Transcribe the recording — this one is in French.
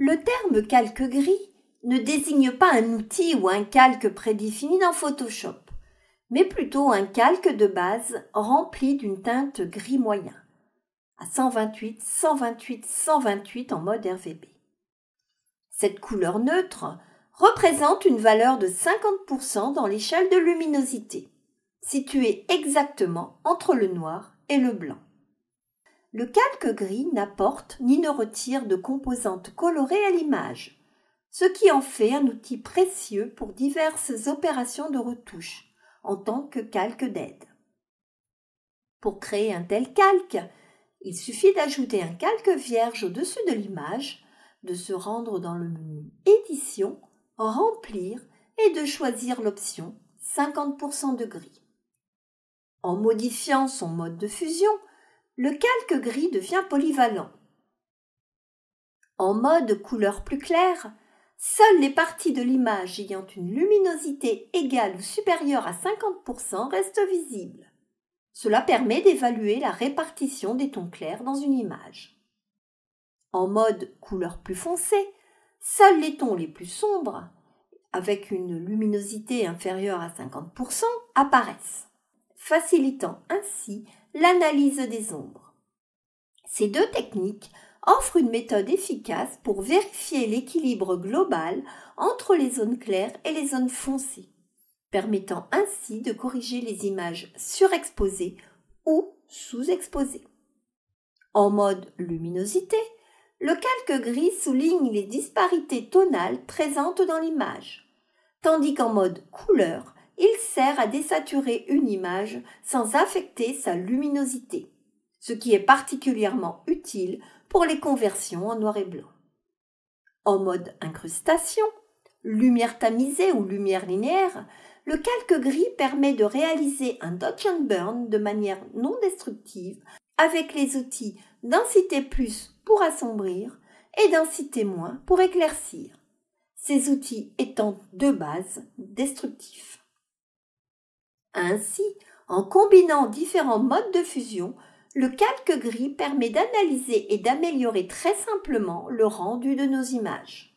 Le terme calque gris ne désigne pas un outil ou un calque prédéfini dans Photoshop, mais plutôt un calque de base rempli d'une teinte gris moyen, à 128, 128, 128 en mode RGB. Cette couleur neutre représente une valeur de 50% dans l'échelle de luminosité, située exactement entre le noir et le blanc. Le calque gris n'apporte ni ne retire de composantes colorées à l'image, ce qui en fait un outil précieux pour diverses opérations de retouche, en tant que calque d'aide. Pour créer un tel calque, il suffit d'ajouter un calque vierge au-dessus de l'image, de se rendre dans le menu Édition, Remplir et de choisir l'option 50% de gris. En modifiant son mode de fusion, le calque gris devient polyvalent. En mode couleur plus claire, seules les parties de l'image ayant une luminosité égale ou supérieure à 50% restent visibles. Cela permet d'évaluer la répartition des tons clairs dans une image. En mode couleur plus foncée, seuls les tons les plus sombres, avec une luminosité inférieure à 50%, apparaissent, facilitant ainsi l'analyse des ombres. Ces deux techniques offrent une méthode efficace pour vérifier l'équilibre global entre les zones claires et les zones foncées, permettant ainsi de corriger les images surexposées ou sous-exposées. En mode luminosité, le calque gris souligne les disparités tonales présentes dans l'image, tandis qu'en mode couleur, il sert à désaturer une image sans affecter sa luminosité, ce qui est particulièrement utile pour les conversions en noir et blanc. En mode incrustation, lumière tamisée ou lumière linéaire, le calque gris permet de réaliser un dodge and burn de manière non destructive avec les outils densité plus pour assombrir et densité moins pour éclaircir, ces outils étant de base destructifs. Ainsi, en combinant différents modes de fusion, le calque gris permet d'analyser et d'améliorer très simplement le rendu de nos images.